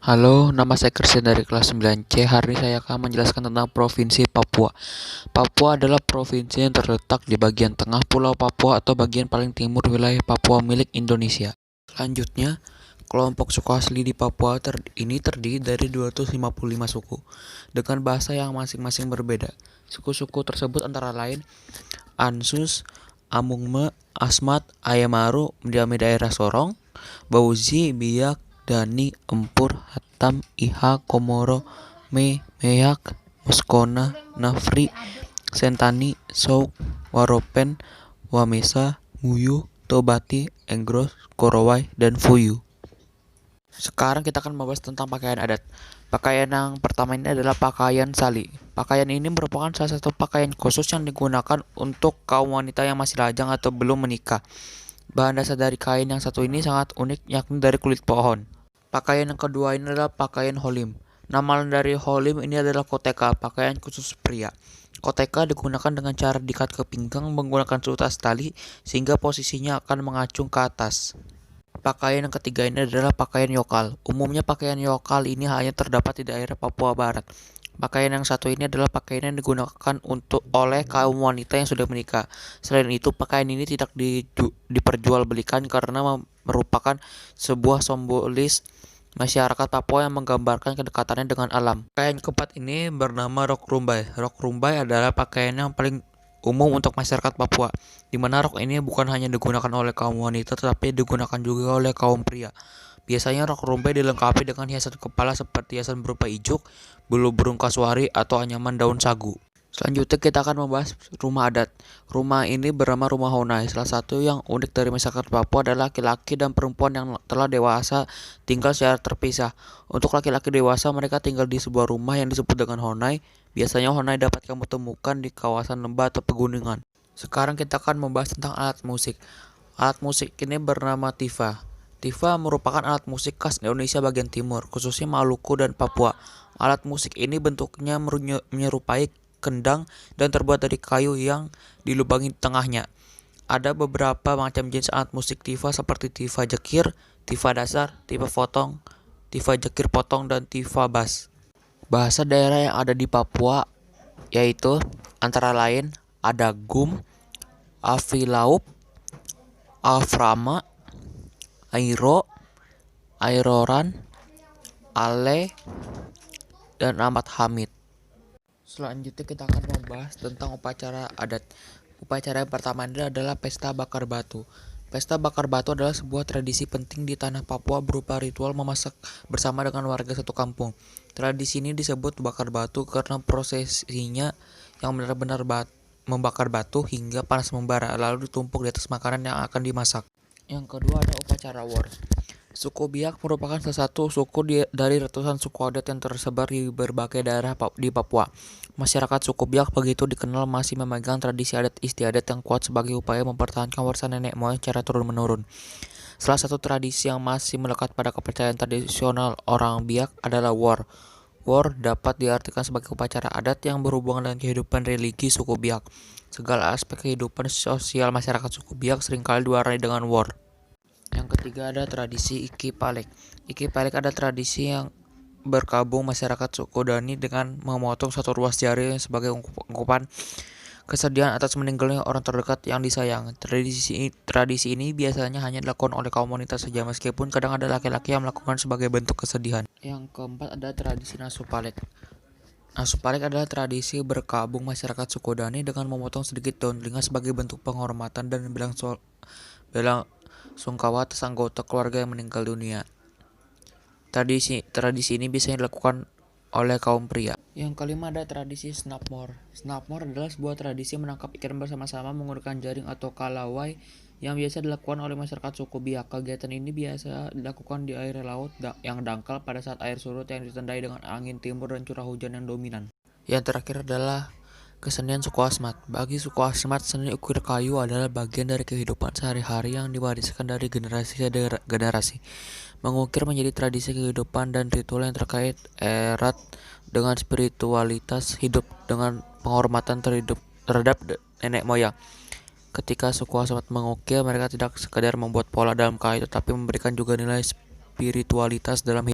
Halo, nama saya Christian dari kelas 9C. Hari ini saya akan menjelaskan tentang Provinsi Papua. Papua adalah provinsi yang terletak di bagian tengah Pulau Papua atau bagian paling timur wilayah Papua milik Indonesia. Selanjutnya, kelompok suku asli di Papua ini terdiri dari 255 suku dengan bahasa yang masing-masing berbeda. Suku-suku tersebut antara lain Ansus, Amungme, Asmat, Ayamaru, diami daerah Sorong, Bauzi, Biak, Dani, Empur, Hatam, Iha, Komoro, Meyak, Moskona, Nafri, Sentani, Souk, Waropen, Wamesa, Muyu, Tobati, Enggros, Korowai, dan Fuyu. Sekarang kita akan membahas tentang pakaian adat. Pakaian yang pertama ini adalah pakaian sali. Pakaian ini merupakan salah satu pakaian khusus yang digunakan untuk kaum wanita yang masih lajang atau belum menikah. Bahan dasar dari kain yang satu ini sangat unik, yakni dari kulit pohon. Pakaian yang kedua ini adalah pakaian holim. Nama dari holim ini adalah koteka, pakaian khusus pria. Koteka digunakan dengan cara diikat ke pinggang menggunakan sutas tali sehingga posisinya akan mengacung ke atas. Pakaian yang ketiga ini adalah pakaian yokal. Umumnya pakaian yokal ini hanya terdapat di daerah Papua Barat. Pakaian yang satu ini adalah pakaian yang digunakan oleh kaum wanita yang sudah menikah. Selain itu, pakaian ini tidak diperjualbelikan karena merupakan sebuah simbolis masyarakat Papua yang menggambarkan kedekatannya dengan alam. Pakaian keempat ini bernama rok rumbai. Rok rumbai adalah pakaian yang paling umum untuk masyarakat Papua, di mana rok ini bukan hanya digunakan oleh kaum wanita tetapi digunakan juga oleh kaum pria. Biasanya rok rumbai dilengkapi dengan hiasan kepala seperti hiasan berupa ijuk, bulu burung kasuari, atau anyaman daun sagu. Selanjutnya kita akan membahas rumah adat. Rumah ini bernama rumah Honai. Salah satu yang unik dari masyarakat Papua adalah laki-laki dan perempuan yang telah dewasa tinggal secara terpisah. Untuk laki-laki dewasa, mereka tinggal di sebuah rumah yang disebut dengan Honai. Biasanya Honai dapat kamu temukan di kawasan lembah atau pegunungan. Sekarang kita akan membahas tentang alat musik. Alat musik ini bernama tifa. Tifa merupakan alat musik khas Indonesia bagian timur, khususnya Maluku dan Papua. Alat musik ini bentuknya menyerupai kendang dan terbuat dari kayu yang dilubangi tengahnya. Ada beberapa macam jenis alat musik tifa seperti tifa jekir, tifa dasar, tifa potong, tifa jekir potong, dan tifa bass. Bahasa daerah yang ada di Papua yaitu antara lain ada Gum, Afilaup, Aframa, Airo, Airoran, Ale, dan Ahmad Hamid. Selanjutnya kita akan membahas tentang upacara adat. Upacara yang pertama ini adalah Pesta Bakar Batu. Pesta Bakar Batu adalah sebuah tradisi penting di tanah Papua berupa ritual memasak bersama dengan warga satu kampung. Tradisi ini disebut bakar batu karena prosesinya yang benar-benar membakar batu hingga panas membara, lalu ditumpuk di atas makanan yang akan dimasak. Yang kedua ada upacara war. Suku Biak merupakan salah satu suku dari ratusan suku adat yang tersebar di berbagai daerah di Papua. Masyarakat suku Biak begitu dikenal masih memegang tradisi adat istiadat yang kuat sebagai upaya mempertahankan warisan nenek moyang secara turun-menurun. Salah satu tradisi yang masih melekat pada kepercayaan tradisional orang Biak adalah war. War dapat diartikan sebagai upacara adat yang berhubungan dengan kehidupan religi suku Biak. Segala aspek kehidupan sosial masyarakat suku Biak seringkali diwarnai dengan war. Yang ketiga ada tradisi Iki Palek. Iki Palek ada tradisi yang berkabung masyarakat suku Dani dengan memotong satu ruas jari sebagai ungkapan kesedihan atas meninggalnya orang terdekat yang disayang. Tradisi ini biasanya hanya dilakukan oleh kaum wanita saja, meskipun kadang ada laki-laki yang melakukan sebagai bentuk kesedihan. Yang keempat ada tradisi Nasu Palek. Nasu Palek adalah tradisi berkabung masyarakat suku Dani dengan memotong sedikit daun telinga sebagai bentuk penghormatan dan belang sungkawa atas anggota keluarga yang meninggal dunia. Tradisi ini biasanya dilakukan oleh kaum pria. Yang kelima ada tradisi Snapmore. Snapmore adalah sebuah tradisi menangkap ikan bersama-sama menggunakan jaring atau kalawai yang biasa dilakukan oleh masyarakat suku Biak. Kegiatan ini biasa dilakukan di air laut yang dangkal pada saat air surut yang ditandai dengan angin timur dan curah hujan yang dominan. Yang terakhir adalah kesenian suku Asmat. Bagi suku Asmat, seni ukir kayu adalah bagian dari kehidupan sehari-hari yang diwariskan dari generasi ke generasi. Mengukir menjadi tradisi kehidupan dan ritual yang terkait erat dengan spiritualitas hidup dengan penghormatan terhadap nenek moyang. Ketika suku Asmat mengukir, mereka tidak sekadar membuat pola dalam kayu tetapi memberikan juga nilai spiritualitas dalam hidup.